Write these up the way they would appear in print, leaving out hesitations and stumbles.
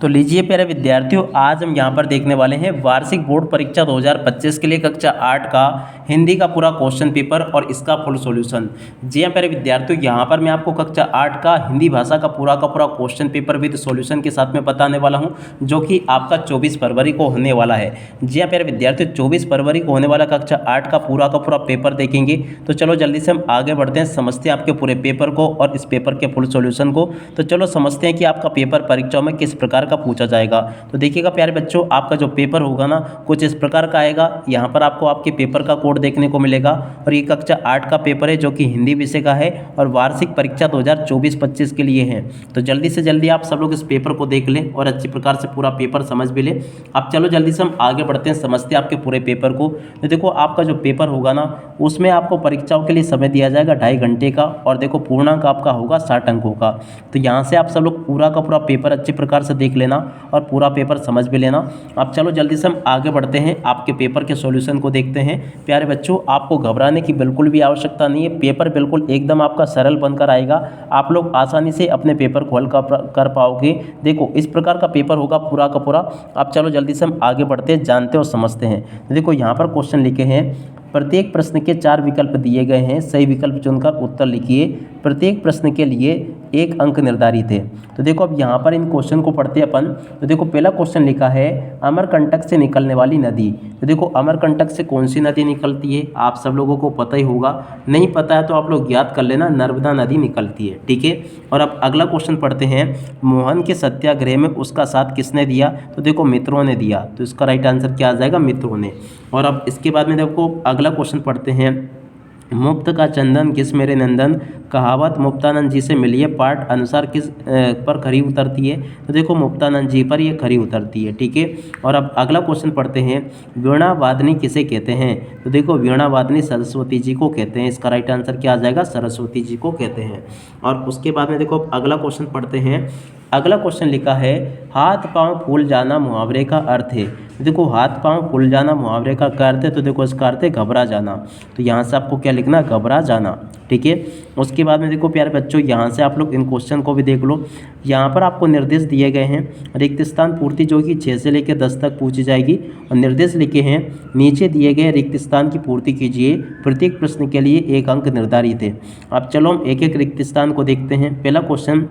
तो लीजिए प्यारे विद्यार्थियों, आज हम यहाँ पर देखने वाले हैं वार्षिक बोर्ड परीक्षा 2025 के लिए कक्षा 8 का हिंदी का पूरा क्वेश्चन पेपर और इसका फुल सॉल्यूशन। जी हाँ प्यारे विद्यार्थियों, यहाँ पर मैं आपको कक्षा 8 का हिंदी भाषा का पूरा क्वेश्चन पेपर विद सॉल्यूशन के साथ में बताने वाला हूँ, जो कि आपका 24 फरवरी को होने वाला है। जी हाँ प्यारे विद्यार्थियों, 24 फरवरी को होने वाला कक्षा 8 का पूरा पेपर देखेंगे। तो चलो जल्दी से हम आगे बढ़ते हैं, समझते हैं आपके पूरे पेपर को और इस पेपर के फुल सॉल्यूशन को। तो चलो समझते हैं कि आपका पेपर परीक्षाओं में किस प्रकार का पूछा जाएगा। तो देखिएगा प्यारे बच्चों, आपका जो पेपर होगा ना कुछ इस प्रकार का आएगा। यहाँ पर आपको आपके पेपर का कोड देखने को मिलेगा और ये कक्षा 8 का पेपर है जो कि हिंदी विषय का है और वार्षिक परीक्षा 2024-25 के लिए है। तो जल्दी से जल्दी आप सब लोग इस पेपर को देख लें और अच्छी प्रकार से पूरा पेपर समझ भी लें। अब चलो जल्दी से हम आगे बढ़ते हैं, समझते हैं आपके पूरे पेपर को। तो देखो आपका जो पेपर होगा ना उसमें आपको परीक्षाओं के लिए समय दिया जाएगा 2.5 घंटे का और देखो पूर्णांक आपका होगा 60 अंकों का। तो यहाँ से आप सब लोग पूरा का पूरा पेपर अच्छी प्रकार से देख लेना और पूरा पेपर समझ भी लेना। अब चलो जल्दी से हम आगे बढ़ते हैं, आपके पेपर के सॉल्यूशन को देखते हैं। प्यारे बच्चों, आपको घबराने की बिल्कुल भी आवश्यकता नहीं है, पेपर बिल्कुल एकदम आपका सरल बनकर आएगा। आप लोग आसानी से अपने पेपर को हल कर पाओगे। देखो इस प्रकार का पेपर होगा पूरा का पूरा। अब चलो जल्दी से हम आगे बढ़ते हैं, जानते और समझते हैं। देखो यहाँ पर क्वेश्चन लिखे हैं, प्रत्येक प्रश्न के 4 विकल्प दिए गए हैं, सही विकल्प चुनकर उत्तर लिखिए। प्रत्येक प्रश्न के लिए 1 अंक निर्धारित है। तो देखो अब यहाँ पर इन क्वेश्चन को पढ़ते हैं अपन। तो देखो पहला क्वेश्चन लिखा है, अमरकंटक से निकलने वाली नदी। तो देखो अमरकंटक से कौन सी नदी निकलती है, आप सब लोगों को पता ही होगा। नहीं पता है तो आप लोग याद कर लेना, नर्मदा नदी निकलती है, ठीक है। और अब अगला क्वेश्चन पढ़ते हैं, मोहन के सत्याग्रह में उसका साथ किसने दिया। तो देखो मित्रों ने दिया, तो इसका राइट आंसर क्या आ जाएगा, मित्रों ने। और अब इसके बाद में देखो अगला क्वेश्चन पढ़ते हैं, मुफ्त का चंदन किस मेरे नंदन, कहावत मुक्तानंद जी से मिलिए पाठ अनुसार किस पर खरी उतरती है। तो देखो मुक्तानंद जी पर ये खरी उतरती है, ठीक है। और अब अगला क्वेश्चन पढ़ते हैं, वीणा वादनी किसे कहते हैं। तो देखो वीणा वादनी सरस्वती जी को कहते हैं, इसका राइट आंसर क्या आ जाएगा, सरस्वती जी को कहते हैं। और उसके बाद में देखो अगला क्वेश्चन पढ़ते हैं। अगला क्वेश्चन लिखा है, हाथ पांव फूल जाना मुहावरे का अर्थ है। देखो हाथ पांव फूल जाना मुहावरे का क्या अर्थ है, तो देखो इसका अर्थ है घबरा जाना। तो यहाँ से आपको क्या लिखना, घबरा जाना, ठीक है। उसके बाद में देखो प्यारे बच्चों, यहाँ से आप लोग इन क्वेश्चन को भी देख लो। यहाँ पर आपको निर्देश दिए गए हैं, रिक्त स्थान पूर्ति जो कि 6 से लेकर 10 तक पूछी जाएगी और निर्देश लिखे हैं, नीचे दिए गए रिक्त स्थान की पूर्ति कीजिए, प्रत्येक प्रश्न के लिए 1 अंक निर्धारित है। अब चलो हम एक एक रिक्त स्थान को देखते हैं। पहला क्वेश्चन,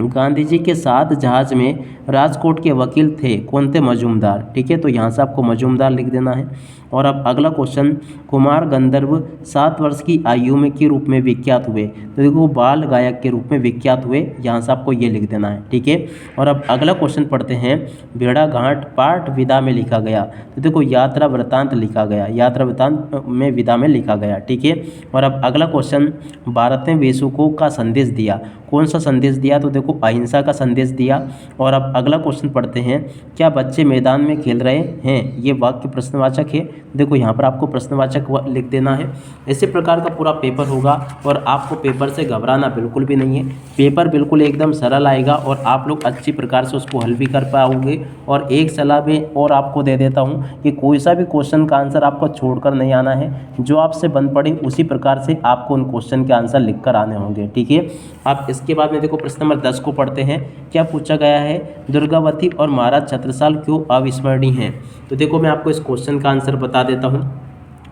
गांधी जी के साथ जहाज में राजकोट के वकील थे, कौन थे, मजूमदार, ठीक है। तो यहाँ से आपको मजूमदार लिख देना है। और अब अगला क्वेश्चन, कुमार गंधर्व 7 वर्ष की आयु में के रूप में विख्यात हुए। तो देखो बाल गायक के रूप में विख्यात हुए, यहाँ से आपको ये लिख देना है, ठीक है। और अब अगला क्वेश्चन पढ़ते हैं, भेड़ाघाट पाठ विदा में लिखा गया। तो देखो यात्रा वृतांत लिखा गया, यात्रा वृतांत में विदा में लिखा गया, ठीक है। और अब अगला क्वेश्चन, भारत ने वेसुकों का संदेश दिया, कौन सा संदेश दिया। तो देखो अहिंसा का संदेश दिया। और अब अगला क्वेश्चन पढ़ते हैं, क्या बच्चे मैदान में खेल रहे हैं, ये वाक्य प्रश्नवाचक है। देखो यहाँ पर आपको प्रश्नवाचक लिख देना है। इसी प्रकार का पूरा पेपर होगा और आपको पेपर से घबराना बिल्कुल भी नहीं है, पेपर बिल्कुल एकदम सरल आएगा और आप लोग अच्छी प्रकार से उसको हल भी कर पाओगे। और एक सलाह में और आपको दे देता हूँ कि कोई सा भी क्वेश्चन का आंसर आपको छोड़कर नहीं आना है, जो आपसे बन पड़े उसी प्रकार से आपको उन क्वेश्चन के आंसर लिख कर आने होंगे, ठीक है। आप इसके बाद में देखो प्रश्न नंबर 10 को पढ़ते हैं। क्या पूछा गया है, दुर्गावती और महाराज छत्रसाल क्यों अविस्मरणीय हैं। तो देखो मैं आपको इस क्वेश्चन का आंसर बता देता हूँ।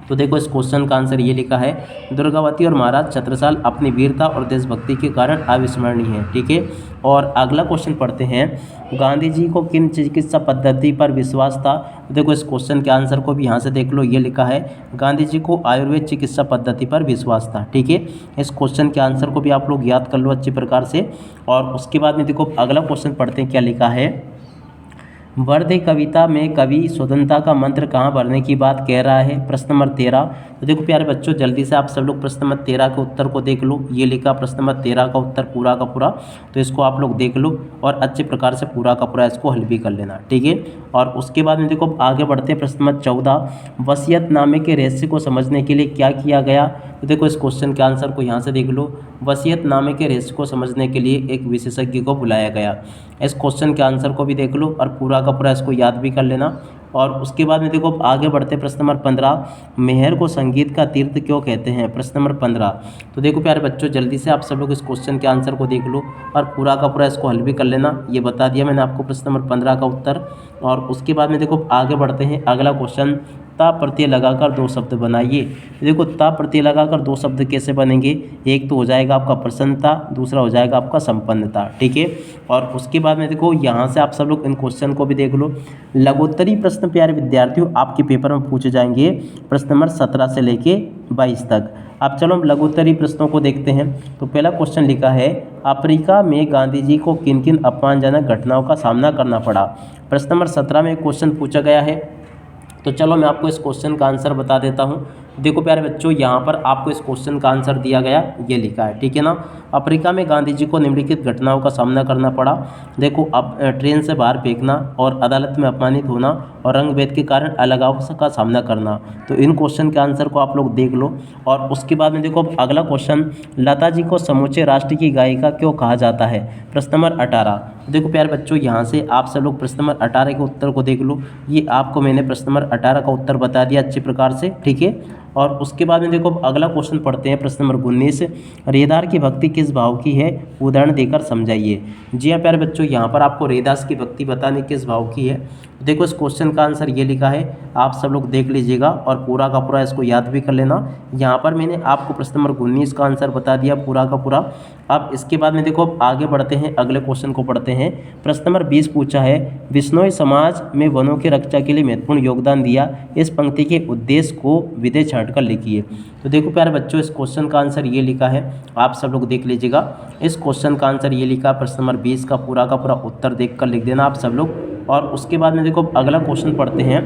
तो देखो इस क्वेश्चन का आंसर ये लिखा है, दुर्गावती और महाराज छत्रसाल अपनी वीरता और देशभक्ति के कारण अविस्मरणीय हैं, ठीक है। और अगला क्वेश्चन पढ़ते हैं, गांधी जी को किन चिकित्सा पद्धति पर विश्वास था। तो देखो इस क्वेश्चन के आंसर को भी यहाँ से देख लो, ये लिखा है, गांधी जी को आयुर्वेद चिकित्सा पद्धति पर विश्वास था, ठीक है। इस क्वेश्चन के आंसर को भी आप लोग याद कर लो अच्छी प्रकार से। और उसके बाद में देखो अगला क्वेश्चन पढ़ते हैं, क्या लिखा है, वर्दे कविता में कवि स्वतंत्रता का मंत्र कहाँ भरने की बात कह रहा है। प्रश्न नंबर 13। तो देखो प्यारे बच्चों, जल्दी से आप सब लोग प्रश्न नंबर 13 के उत्तर को देख लो, ये लिखा प्रश्न नंबर 13 का उत्तर पूरा का पूरा। तो इसको आप लोग देख लो और अच्छे प्रकार से पूरा का पूरा इसको हल भी कर लेना, ठीक है। और उसके बाद में देखो आगे बढ़ते हैं, प्रश्न नंबर 14, वसीयतनामे के रहस्य को समझने के लिए क्या किया गया। तो देखो इस क्वेश्चन के आंसर को यहाँ से देख लो, वसीयतनामे के रहस्य को समझने के लिए एक विशेषज्ञ को बुलाया गया। इस क्वेश्चन के आंसर को भी देख लो और पूरा का पूरा इसको याद भी कर लेना। और उसके बाद में देखो आगे बढ़ते प्रश्न नंबर 15, मेहर को संगीत का तीर्थ क्यों कहते हैं, प्रश्न नंबर 15। तो देखो प्यारे बच्चों, जल्दी से आप सब लोग इस क्वेश्चन के आंसर को देख लो और पूरा का पूरा इसको हल भी कर लेना। ये बता दिया मैंने आपको प्रश्न नंबर 15 का उत्तर। और उसके बाद में देखो आगे बढ़ते हैं, अगला क्वेश्चन, ता प्रत्यय लगाकर दो शब्द बनाइए। देखो ता प्रत्यय लगाकर दो शब्द कैसे बनेंगे, एक तो हो जाएगा आपका प्रसन्नता, दूसरा हो जाएगा आपका संपन्नता, ठीक है। और उसके बाद में देखो यहाँ से आप सब लोग इन क्वेश्चन को भी देख लो। लघुत्तरी प्रश्न प्यारे विद्यार्थियों आपके पेपर में पूछे जाएंगे प्रश्न नंबर 17 से लेके 22 तक। अब चलो हम लघुत्तरी प्रश्नों को देखते हैं। तो पहला क्वेश्चन लिखा है, अफ्रीका में गांधी जी को किन किन अपमानजनक घटनाओं का सामना करना पड़ा। प्रश्न नंबर 17 में क्वेश्चन पूछा गया है। तो चलो मैं आपको इस क्वेश्चन का आंसर बता देता हूँ। देखो प्यारे बच्चों, यहाँ पर आपको इस क्वेश्चन का आंसर दिया गया, ये लिखा है, ठीक है ना। अफ्रीका में गांधी जी को निम्नलिखित घटनाओं का सामना करना पड़ा। देखो अब ट्रेन से बाहर फेंकना और अदालत में अपमानित होना और रंग भेद के कारण अलगाव का सामना करना। तो इन क्वेश्चन के आंसर को आप लोग देख लो। और उसके बाद में देखो अब अगला क्वेश्चन, लता जी को समूचे राष्ट्र की गायिका क्यों कहा जाता है। प्रश्न नंबर 18। देखो प्यारे बच्चों, यहाँ से आप सब लोग प्रश्न नंबर 18 के उत्तर को देख लो। ये आपको मैंने प्रश्न नंबर 18 का उत्तर बता दिया अच्छे प्रकार से, ठीक है। और उसके बाद में देखो अगला क्वेश्चन पढ़ते हैं, प्रश्न नंबर 19, रेदार की भक्ति किस भाव की है, उदाहरण देकर समझाइए। जी हाँ प्यारे बच्चों, यहाँ पर आपको रेदास की भक्ति बताने किस भाव की है। देखो इस क्वेश्चन का आंसर ये लिखा है, आप सब लोग देख लीजिएगा और पूरा का पूरा इसको याद भी कर लेना। यहाँ पर मैंने आपको प्रश्न नंबर 19 का आंसर बता दिया पूरा का पूरा। अब इसके बाद में देखो अब आगे बढ़ते हैं, अगले क्वेश्चन को पढ़ते हैं। प्रश्न नंबर 20 पूछा है, बिश्नोई समाज में वनों की रक्षा के लिए महत्वपूर्ण योगदान दिया, इस पंक्ति के उद्देश्य को विदे छांटकर लिखिए। तो देखो प्यारे बच्चों, इस क्वेश्चन का आंसर ये लिखा है, आप सब लोग देख लीजिएगा। इस क्वेश्चन का आंसर ये लिखा, प्रश्न नंबर 20 का पूरा उत्तर देख कर लिख देना आप सब लोग। और उसके बाद में देखो अगला क्वेश्चन पढ़ते हैं,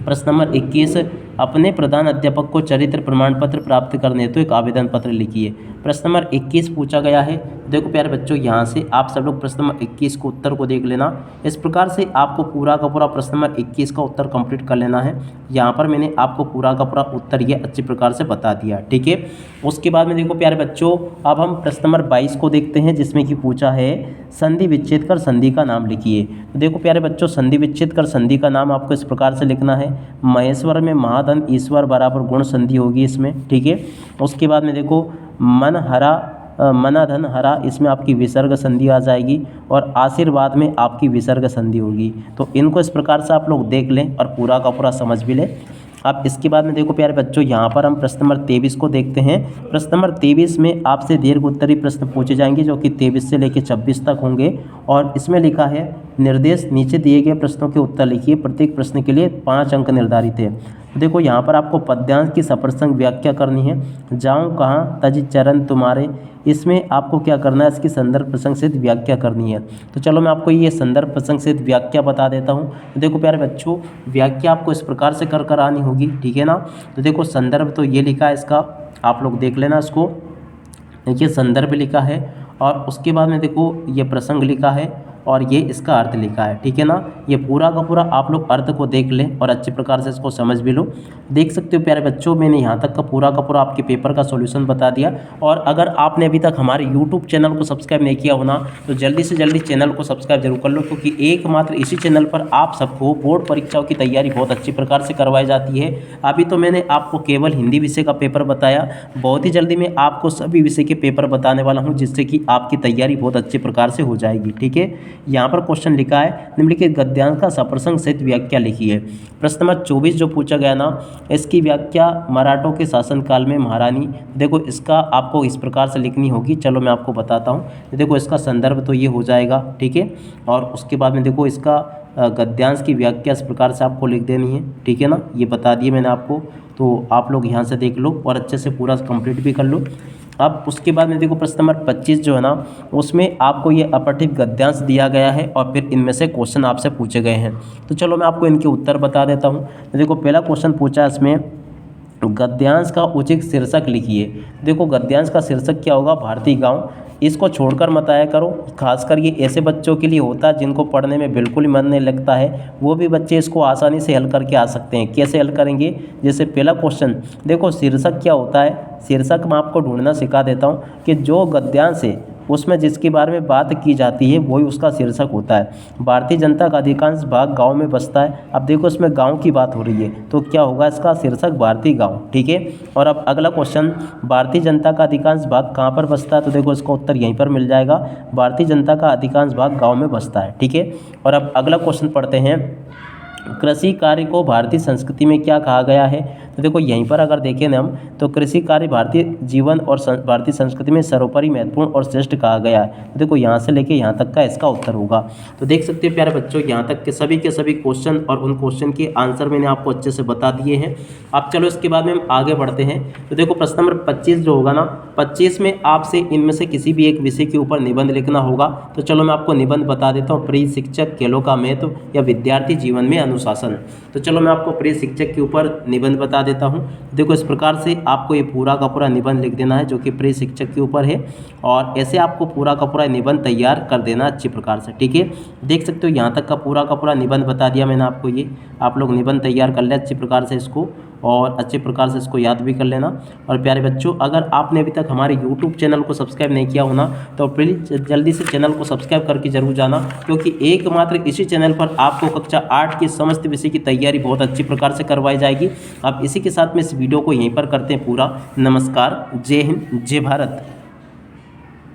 प्रश्न नंबर 21, अपने प्रधान अध्यापक को चरित्र प्रमाण पत्र प्राप्त करने हेतु एक आवेदन पत्र लिखिए। प्रश्न नंबर 21 पूछा गया है। देखो प्यारे बच्चों, यहाँ से आप सब लोग प्रश्न नंबर 21 को उत्तर को देख लेना। इस प्रकार से आपको पूरा का पूरा प्रश्न नंबर 21 का उत्तर कंप्लीट कर लेना है। यहाँ पर मैंने आपको पूरा का पूरा उत्तर ये अच्छी प्रकार से बता दिया, ठीक है। उसके बाद में देखो प्यारे बच्चों, अब हम प्रश्न नंबर 22 को देखते हैं, जिसमें कि पूछा है, संधि विच्छेद कर संधि का नाम लिखिए। तो देखो प्यारे बच्चों, संधि विच्छेद कर संधि का नाम आपको इस प्रकार से लिखना है, महेश्वर में महाधन ईश्वर बराबर गुण संधि होगी इसमें, ठीक है। उसके बाद में देखो मन हरा मनाधन हरा, इसमें आपकी विसर्ग संधि आ जाएगी और आशीर्वाद में आपकी विसर्ग संधि होगी। तो इनको इस प्रकार से आप लोग देख लें और पूरा का पूरा समझ भी लें। अब इसके बाद में देखो प्यारे बच्चों, यहाँ पर हम प्रश्न नंबर 23 को देखते हैं। प्रश्न नंबर 23 में आपसे दीर्घ उत्तरी प्रश्न पूछे जाएंगे, जो कि 23 से लेकर 26 तक होंगे। और इसमें लिखा है, निर्देश नीचे दिए गए प्रश्नों के उत्तर लिखिए, प्रत्येक प्रश्न के लिए 5 अंक निर्धारित है। देखो यहाँ पर आपको पद्यांश की सप्रसंग व्याख्या करनी है। जाऊँ कहाँ तज चरण तुम्हारे, इसमें आपको क्या करना है, इसकी संदर्भ प्रसंग सहित व्याख्या करनी है। तो चलो मैं आपको ये संदर्भ प्रसंग सहित व्याख्या बता देता हूँ। तो देखो प्यारे बच्चों, व्याख्या आपको इस प्रकार से कर आनी होगी, ठीक है ना। तो देखो संदर्भ तो ये लिखा है इसका, आप लोग देख लेना इसको। देखिए संदर्भ लिखा है और उसके बाद में देखो ये प्रसंग लिखा है और ये इसका अर्थ लिखा है, ठीक है ना। ये पूरा का पूरा आप लोग अर्थ को देख लें और अच्छे प्रकार से इसको समझ भी लो। देख सकते हो प्यारे बच्चों, मैंने यहाँ तक का पूरा आपके पेपर का सॉल्यूशन बता दिया। और अगर आपने अभी तक हमारे यूट्यूब चैनल को सब्सक्राइब नहीं किया होना तो जल्दी से जल्दी चैनल को सब्सक्राइब जरूर कर लो, क्योंकि एकमात्र इसी चैनल पर आप सबको बोर्ड परीक्षाओं की तैयारी बहुत अच्छी प्रकार से करवाई जाती है। अभी तो मैंने आपको केवल हिंदी विषय का पेपर बताया, बहुत ही जल्दी मैं आपको सभी विषय के पेपर बताने वाला हूँ, जिससे कि आपकी तैयारी बहुत अच्छे प्रकार से हो जाएगी, ठीक है। यहाँ पर क्वेश्चन लिखा है, निम्नलिखित गद्यांश का सप्रसंग सहित व्याख्या लिखी है। प्रश्न नंबर 24 जो पूछा गया ना, इसकी व्याख्या मराठों के शासनकाल में महारानी, देखो इसका आपको इस प्रकार से लिखनी होगी। चलो मैं आपको बताता हूँ। देखो इसका संदर्भ तो ये हो जाएगा, ठीक है। और उसके बाद में देखो इसका गद्यांश की व्याख्या इस प्रकार से आपको लिख देनी है, ठीक है ना। ये बता दिए मैंने आपको, तो आप लोग यहाँ से देख लो और अच्छे से पूरा कंप्लीट भी कर लो। अब उसके बाद में देखो प्रश्न नंबर 25 जो है ना, उसमें आपको ये अपठित गद्यांश दिया गया है और फिर इनमें से क्वेश्चन आपसे पूछे गए हैं। तो चलो मैं आपको इनके उत्तर बता देता हूँ। तो देखो पहला क्वेश्चन पूछा है इसमें, गद्यांश का उचित शीर्षक लिखिए। देखो गद्यांश का शीर्षक क्या होगा, भारतीय गाँव। इसको छोड़कर मत आया करो, खासकर ये ऐसे बच्चों के लिए होता है जिनको पढ़ने में बिल्कुल मन नहीं लगता है, वो भी बच्चे इसको आसानी से हल करके आ सकते हैं। कैसे हल करेंगे, जैसे पहला क्वेश्चन देखो, शीर्षक क्या होता है। शीर्षक मैं आपको ढूंढना सिखा देता हूँ कि जो गद्यांश है उसमें जिसके बारे में बात की जाती है वही उसका शीर्षक होता है। भारतीय जनता का अधिकांश भाग गाँव में बसता है। अब देखो इसमें गाँव की बात हो रही है तो क्या होगा इसका शीर्षक भारतीय गाँव। ठीक है। और अब अगला क्वेश्चन, भारतीय जनता का अधिकांश भाग कहाँ पर बसता है, तो देखो इसका उत्तर यहीं पर मिल जाएगा। भारतीय जनता का अधिकांश भाग गाँव में बसता है। ठीक है। और अब अगला क्वेश्चन पढ़ते हैं, कृषि कार्य को भारतीय संस्कृति में क्या कहा गया है। तो देखो यहीं पर अगर देखें ना हम तो कृषि कार्य भारतीय जीवन और भारतीय संस्कृति में सर्वोपरि महत्वपूर्ण और श्रेष्ठ कहा गया है। तो देखो यहाँ से लेके यहाँ तक का इसका उत्तर होगा। तो देख सकते हैं प्यारे बच्चों, यहाँ तक के सभी क्वेश्चन और उन क्वेश्चन के आंसर मैंने आपको अच्छे से बता दिए हैं। अब चलो इसके बाद में हम आगे बढ़ते हैं। तो देखो प्रश्न नंबर 25 जो होगा ना, 25 में आपसे इनमें से किसी भी एक विषय के ऊपर निबंध लिखना होगा। तो चलो मैं आपको निबंध बता देता हूँ, प्रिय शिक्षक, खेलों का महत्व या विद्यार्थी जीवन में अनुशासन। तो चलो मैं आपको प्रिय शिक्षक के ऊपर निबंध बता देता हूँ। देखो इस प्रकार से आपको ये पूरा का पूरा निबंध लिख देना है जो कि प्रिय शिक्षक के ऊपर है, और ऐसे आपको पूरा का पूरा निबंध तैयार कर देना अच्छी प्रकार से। ठीक है। देख सकते हो यहाँ तक का पूरा निबंध बता दिया मैंने आपको। ये आप लोग निबंध तैयार कर ले अच्छी प्रकार से इसको, और अच्छे प्रकार से इसको याद भी कर लेना। और प्यारे बच्चों, अगर आपने अभी तक हमारे YouTube चैनल को सब्सक्राइब नहीं किया होना तो प्लीज़ जल्दी से चैनल को सब्सक्राइब करके जरूर जाना, क्योंकि एकमात्र इसी चैनल पर आपको कक्षा 8 की समस्त विषय की तैयारी बहुत अच्छी प्रकार से करवाई जाएगी। अब इसी के साथ में इस वीडियो को यहीं पर करते हैं पूरा। नमस्कार, जय हिंद, जय भारत।